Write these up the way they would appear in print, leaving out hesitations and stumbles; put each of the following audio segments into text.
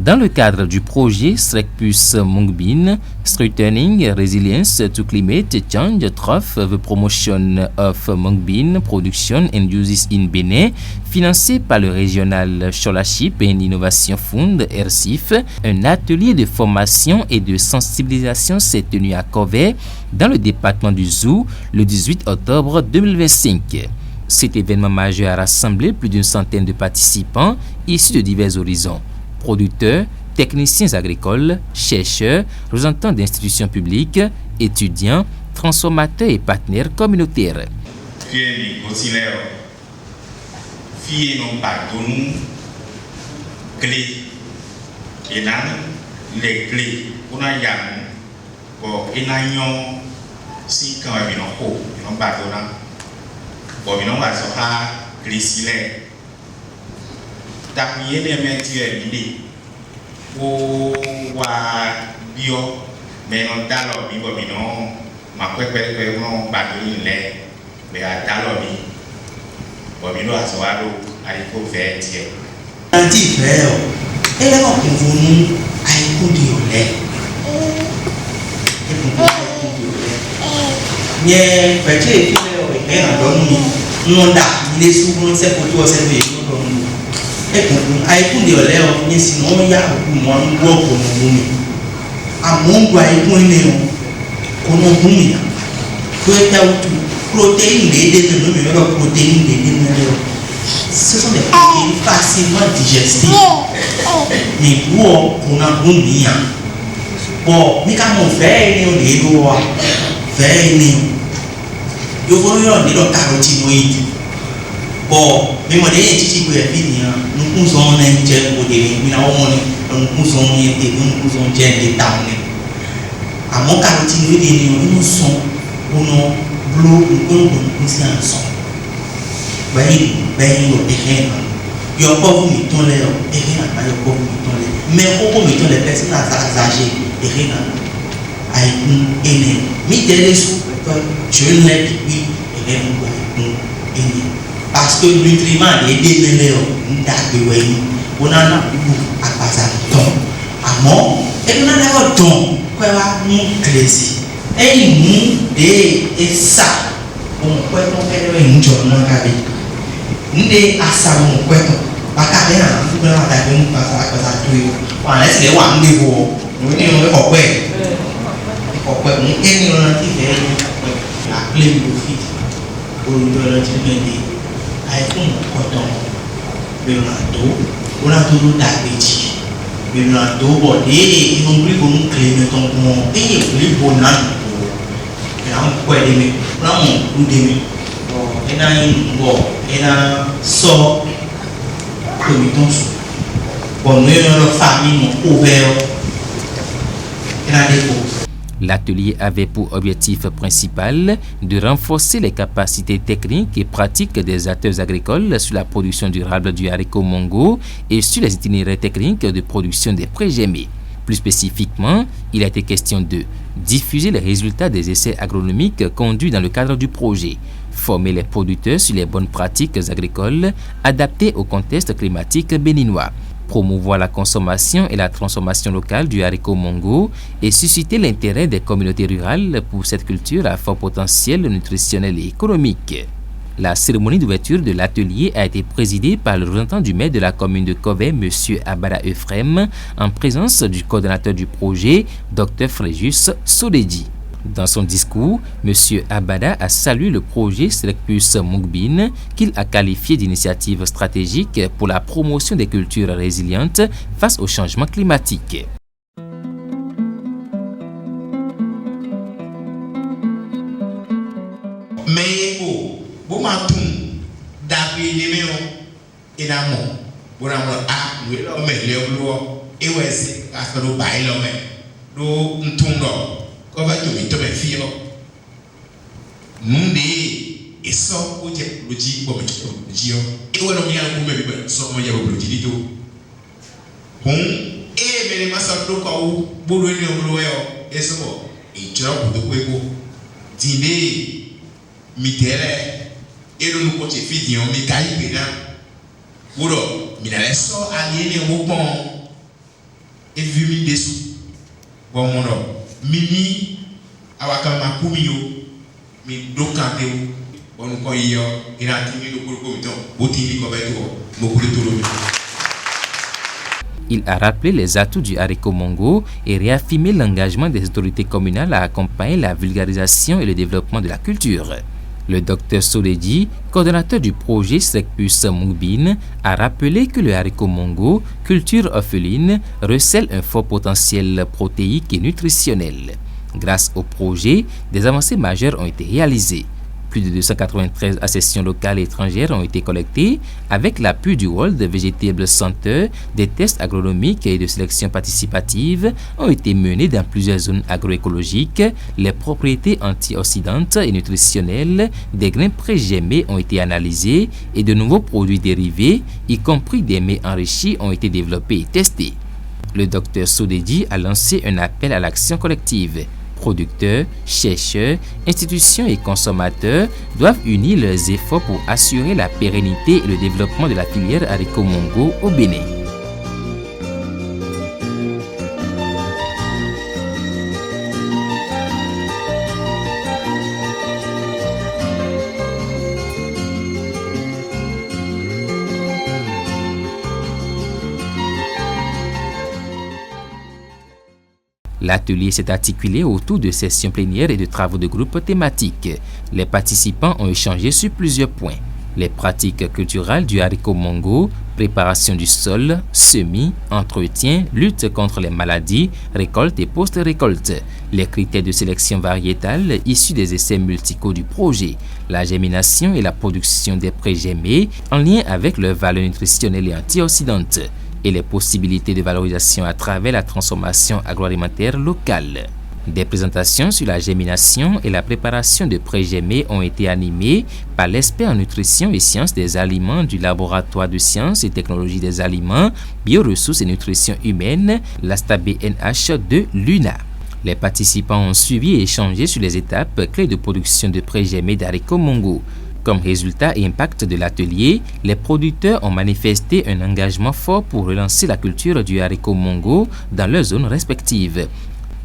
Dans le cadre du projet Strekpus Mungbin, Strengthening Resilience to Climate Change through the Promotion of Mungbin Production and Uses in Benin, financé par le Regional Scholarship and Innovation Fund, RCIF, un atelier de formation et de sensibilisation s'est tenu à Kové, dans le département du Zou, le 18 octobre 2025. Cet événement majeur a rassemblé plus d'une centaine de participants issus de divers horizons. Producteurs, techniciens agricoles, chercheurs, représentants d'institutions publiques, étudiants, transformateurs et partenaires communautaires. Les clés pour si quand même d'appuyer les métiers l'idée pour bio mais non d'alors bibo non ma quoi non bateau les mais à d'alors bi bon à soaro il faut faire tiens anti faire et là on peut nous ai pour mais peut-être que et on donne non da il est souvent c'est pour toi c'est ai kun de leo ni sino ya ku mo ngo ko mo mi amungu ai kun ni ko no bumi ya ko ta utu protéine de no mi ro protéine de no ce sont des protéines facilement digestibles mais pour on a bumi ya bon mi ka mo fe ni o le do wa fe ni yo vo yo ni lo carotenoid bon mais moi des titi ko ya fini nous usons un gel pour des mina o moni nous usons yete nous usons gel de tamne a mon carotenoid ni nous sont ono blue nous c'est un son ben yo pequeno yo pas vous mi ton le et rien pas yo pas vous mi ton le mais au mi ton les personnes âgées et rien ai ene mi dele sous je l'ai oui et rien ene parce que le nutriment est démêlé on a un à passer ton amont et on a un ton quoi va nous clési et nous et ça on peut on fait une journée dans la vie nous à ça on peut pas carré on peut pas d'aller nous passer à ça tout on laisse les wang de vous nous on va quoi on est on a fait la clé du fit pour le tenir iPhone coton on a tout d'habitude Leonardo body non plus bon clé mais ton bon et plus bon nan et là on peut aimer là on peut aimer bon et là et là so comme ton bon nous notre famille ouvert et là des L'atelier avait pour objectif principal de renforcer les capacités techniques et pratiques des acteurs agricoles sur la production durable du haricot mongo et sur les itinéraires techniques de production des pré-germés. Plus spécifiquement, il a été question de diffuser les résultats des essais agronomiques conduits dans le cadre du projet, former les producteurs sur les bonnes pratiques agricoles adaptées au contexte climatique béninois, promouvoir la consommation et la transformation locale du haricot mongo et susciter l'intérêt des communautés rurales pour cette culture à fort potentiel nutritionnel et économique. La cérémonie d'ouverture de l'atelier a été présidée par le représentant du maire de la commune de Kové, M. Abada Euphrem, en présence du coordonnateur du projet, Dr Fréjus Sodedi. Dans son discours, M. Abada a salué le projet Strekpus Mungbin qu'il a qualifié d'initiative stratégique pour la promotion des cultures résilientes face au changement climatique. Mais bon matin, d'après les meilleurs et d'amour, bon amour ah nous le mais le lourd et ouais c'est parce que nous baillons le mais nous tombons. Quand va tu me fille nous et ça au jet le dit bon mais et on a mis un coup mais ça on y a le dit tout bon et mais les massacres donc au boulot ni au et ça bon et tu as pour de quoi dîner mitele et nous côté fille on mi caille pédant boulot mais la ça aliéné au bon et vimi dessous bon mon homme mimi awakama kumio mi dokante bon ko yo ina timi do pour comité botini ko beto mo pour tout le. Il a rappelé les atouts du haricot mongo et réaffirmé l'engagement des autorités communales à accompagner la vulgarisation et le développement de la culture. Le Dr Soledji, coordonnateur du projet Strekpus Mungbin, a rappelé que le haricot mongo, culture orpheline, recèle un fort potentiel protéique et nutritionnel. Grâce au projet, des avancées majeures ont été réalisées. Plus de 293 accessions locales et étrangères ont été collectées avec l'appui du World Vegetable Center. Des tests agronomiques et de sélection participative ont été menés dans plusieurs zones agroécologiques. Les propriétés antioxydantes et nutritionnelles des grains pré-germés ont été analysées et de nouveaux produits dérivés, y compris des mets enrichis, ont été développés et testés. Le Dr Soledji a lancé un appel à l'action collective. Producteurs, chercheurs, institutions et consommateurs doivent unir leurs efforts pour assurer la pérennité et le développement de la filière haricot mongo au Bénin. L'atelier s'est articulé autour de sessions plénières et de travaux de groupe thématiques. Les participants ont échangé sur plusieurs points. Les pratiques culturelles du haricot mongo, préparation du sol, semis, entretien, lutte contre les maladies, récolte et post-récolte. Les critères de sélection variétale issus des essais multicaux du projet. La germination et la production des pré-germés en lien avec leurs valeurs nutritionnelles et antioxydantes. Et les possibilités de valorisation à travers la transformation agroalimentaire locale. Des présentations sur la germination et la préparation de pré-germés ont été animées par l'expert en nutrition et sciences des aliments du laboratoire de sciences et technologies des aliments, bioressources et nutrition humaine, l'ASTA-BNH de l'UNA. Les participants ont suivi et échangé sur les étapes clés de production de pré-germés d'haricot mongo. Comme résultat et impact de l'atelier, les producteurs ont manifesté un engagement fort pour relancer la culture du haricot mongo dans leurs zones respectives.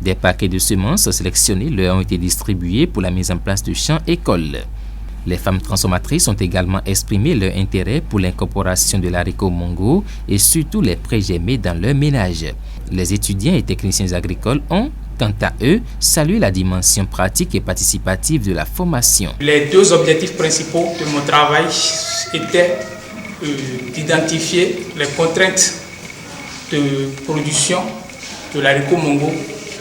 Des paquets de semences sélectionnés leur ont été distribués pour la mise en place de champs écoles. Les femmes transformatrices ont également exprimé leur intérêt pour l'incorporation de l'haricot mongo et surtout les pré-germés dans leur ménage. Les étudiants et techniciens agricoles ont, quant à eux, saluer la dimension pratique et participative de la formation. Les deux objectifs principaux de mon travail étaient d'identifier les contraintes de production de l'haricot mongo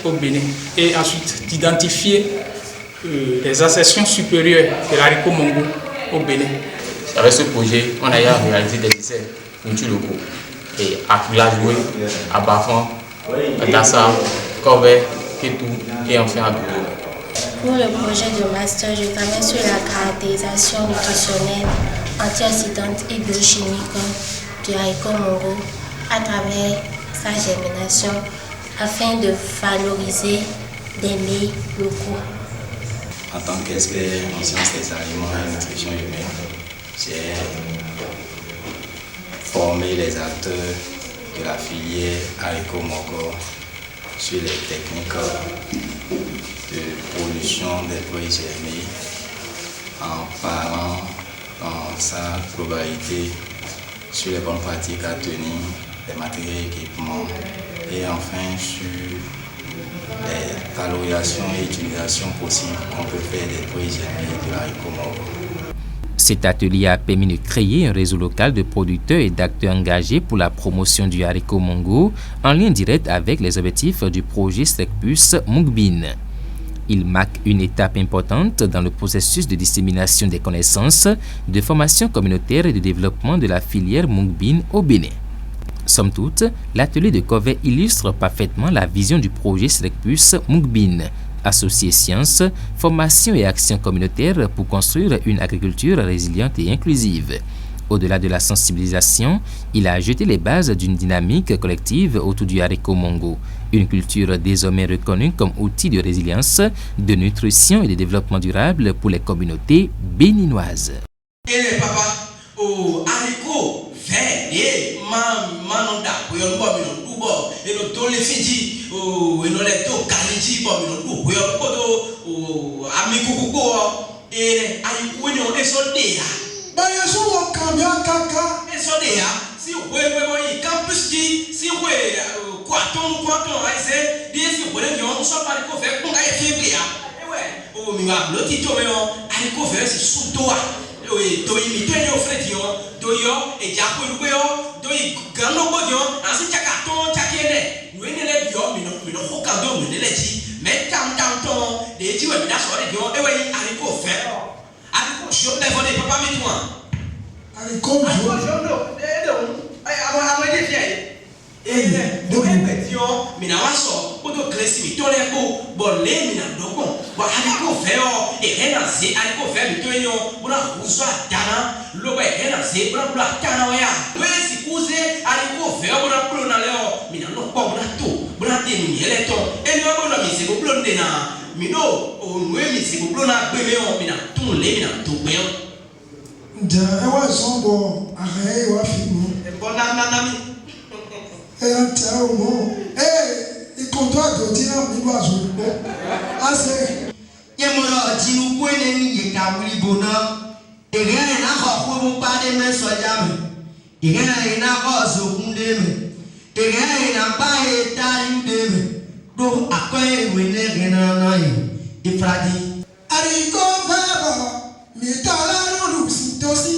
au Bénin et ensuite d'identifier les accessions supérieures de l'haricot mongo au Bénin. Avec ce projet, on a réalisé des essais multilocaux et à Glajoue, à Bafan, à Dassa, Corbeil, et enfin à Doudou. Pour le projet de master, je travaille sur la caractérisation nutritionnelle, antioxydante et biochimique du haricot mongo à travers sa germination afin de valoriser des mets locaux. En tant qu'expert en sciences des aliments et nutrition humaine, j'ai formé les acteurs de la filière haricot mongo sur les techniques de production des pré-germés en parlant dans sa globalité sur les bonnes pratiques à tenir, les matériels et équipements et enfin sur les valorisations et utilisations possibles qu'on peut faire des pré-germés de l'haricot mongo. Cet atelier a permis de créer un réseau local de producteurs et d'acteurs engagés pour la promotion du haricot mongo en lien direct avec les objectifs du projet Strekpus Mungbin. Il marque une étape importante dans le processus de dissémination des connaissances, de formation communautaire et de développement de la filière Mungbin au Bénin. Somme toute, l'atelier de Corbeil illustre parfaitement la vision du projet Strekpus Mungbin. Associer sciences, formation et action communautaire pour construire une agriculture résiliente et inclusive. Au-delà de la sensibilisation, il a jeté les bases d'une dynamique collective autour du haricot mongo, une culture désormais reconnue comme outil de résilience, de nutrition et de développement durable pour les communautés béninoises. Et papa, au haricot vert, et manonda, pour yon bo, et to le Fiji o eno le to Kaliji bo mi no ko yo ko do ami kukuko ere ayi ko ni o eso de ya ba yesu wo kan bi akaka eso de ya si we yi campus ki si we kwaton aise die si we ni o so pa ko fe kun aye fi bi ya ewe o mi wa lo ti to me o ari ko fe si su to wa to yi mi to ni o fre ti o do yo e ja ko lu yo do yi gan lo bo yo asi chaka ton chakene we ni le bi yo mi no ko ka do mi le ji me tam ton de ji we mi da so re yo ewe yi ari ko fe ari ko show le fo de papa mi toi ari ko jo àwọn ẹdẹ fi ẹ do ẹgbẹ tí ọ mina wa sọ kó tó kérésì mi tó lẹ kó bọ lé mina dọgbọn bọ alikó fẹ ọ ẹhẹ náà ṣe alikó fẹ mi tó yẹ ọ bọlá kúzọ àdáná lọbọ ẹhẹ náà ṣe bọlá bọlá àdáná wẹ yà wẹ́ẹ́ sì kúzẹ alikó fẹ ọ bọlá kúló náà lẹ ọ mina lọ pọ bọlá tó bọlá dé mi yẹlẹ tọ ẹni wọn bọlá mi ṣe kó kúló ní náà mi n'o ònú ẹ mi ṣe kó kúló náà gbé mi ọ mina tún lé mina tó gbẹ ọ. ǹjẹ́ ẹ wá sọ́n bọ̀ àhẹ́ ìwà fi mú. ẹ bọ́ náà mi. ẹ tẹ ọ mọ ìkọ̀tọ̀ àdọ̀tí náà mi wà sórí bọ́ á ṣe. yẹ mo lọ Tinubu ẹni ní yìíká wuli bò náà èrè ẹ̀ náà kọ̀ kó mo pa dé mẹ́sọ̀jà mi èrè ẹ̀ náà kọ̀ sókun dé mi èrè ẹ̀ náà bá yẹ dárí dé mi do akọ́ ìwé lẹ́gẹ̀ẹ́ náà yìí ìfúradì. àríkọ́ fẹ́ bọ̀ mi tọ́ lẹ́nu lù sí tòsí.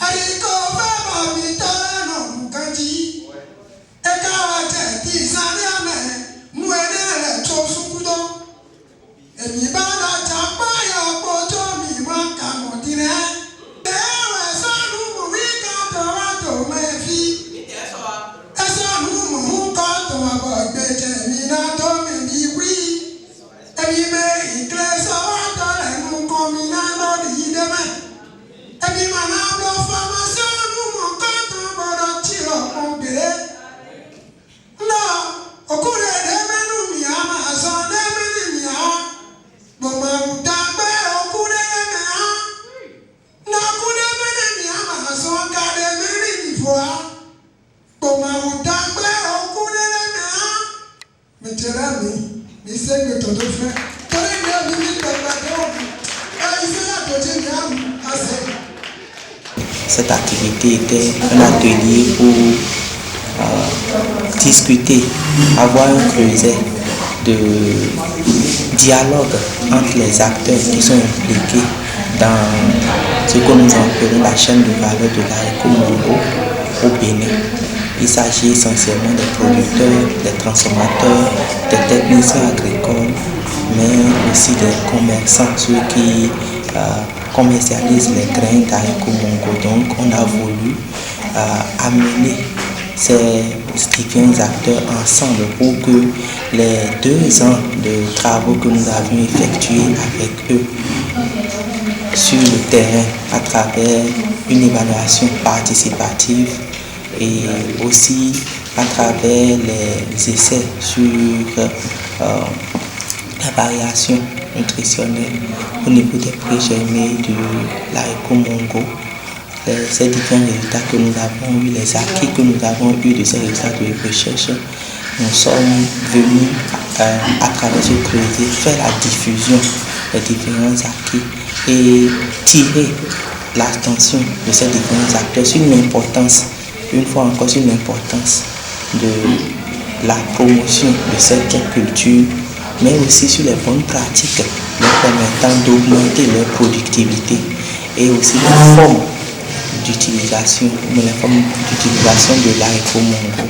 àríkọ́ fẹ́ bọ̀ mi tọ́ lẹ́nu nǹkan jí. ẹ̀ka wa tẹ̀ tí sáré àmẹ́ mú ẹni rẹ̀ tó sunkúndọ́. èmi bá dàjà báyọ̀ kótó mi wọ́n kà mọ̀ dínẹ́. ẹ̀wẹ̀ sọ́nù mú wí ká tọ́wọ́ tó mẹ́fì. ẹ sọ́nù mú kọ́ tọ́wọ́ bọ̀ gbẹ̀jẹ̀ mi náà tó mi bí wí. èmi bẹ́ ìkìlẹ̀ sọ́wọ́ tọ́ lẹ́nu kọ́ mi náà lọ́ọ̀dì yìí dẹ́mẹ̀. èmi màmá lọ fọmọ sọ́nù mú kọ́ tó gbọ́dọ̀ tí lọ kún gbèrè. lọ òkúrẹ́ dẹ́mẹ́nu mi á máa sọ dẹ́mẹ́nu mi á. gbọ̀mọ̀ àwùjọ pé òkúrẹ́ dẹ́mẹ́ á. lọ́kúrẹ́ mẹ́rin mi á máa sọ kàdé mẹ́rin ìfọ̀ á. gbọ̀mọ̀ àwùjọ pé òkúrẹ́ dẹ́mẹ́ á. mẹtẹrẹ mi sẹ́gbẹ̀ tọ̀dọ̀ fẹ́ torí ní ẹbí mi gbẹ̀gbẹ̀ òkú iṣẹ́ àtọ̀jẹ́ ní àmì àṣẹ. Cette activité était un atelier pour discuter, avoir un creuset de dialogue entre les acteurs qui sont impliqués dans ce que nous appelons la chaîne de valeur de l'Areco Mongo au Bénin. Il s'agit essentiellement des producteurs, des transformateurs, des techniciens agricoles, mais aussi des commerçants, ceux qui commercialisent les grains d'Areco Mongo. Donc on a voulu amener ces différents acteurs ensemble pour que les 2 ans de travaux que nous avions effectués avec eux sur le terrain à travers une évaluation participative et aussi à travers les essais sur la variation nutritionnelle au niveau des prés germés de l'Areco Mongo. Ces différents résultats que nous avons eu, les acquis que nous avons eu de ces résultats de recherche, nous sommes venus à travers ce creuset faire la diffusion des différents acquis et tirer l'attention de ces différents acteurs sur l'importance, une fois encore sur l'importance de la promotion de cette culture, mais aussi sur les bonnes pratiques leur permettant d'augmenter leur productivité et aussi les formes d'utilisation, de l'Areco Mongo.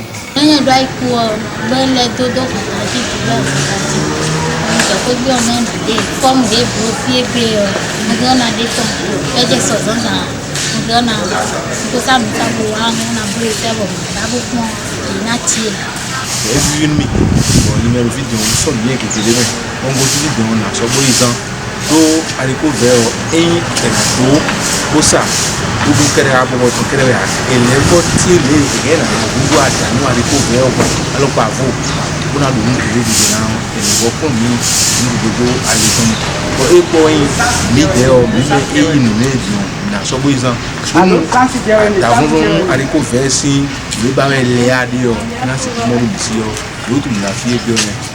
Gbogbo kẹrẹ abọbọ tó kẹrẹ rẹ ẹlẹgbọ tí èlé ìyẹn náà gbogbo àdánù àdìpọ̀ bẹ́ẹ̀ ọgbà alọ́pàá àbò kó náà lòún kéré dìde náà ẹ̀lẹ́gbọ́ pọ̀ mí ní gbogbo àlejò mi ọ èèpọ̀ ẹ̀yìn mídẹ́ ọ mímẹ́ ẹ̀yìn nínú ẹ̀dùn ìdásọ́gbó ìzàn àtàwọn àdìpọ̀ fẹ́ sí le ba me le ade yo na se mo lu si yo yo tu na fie bi o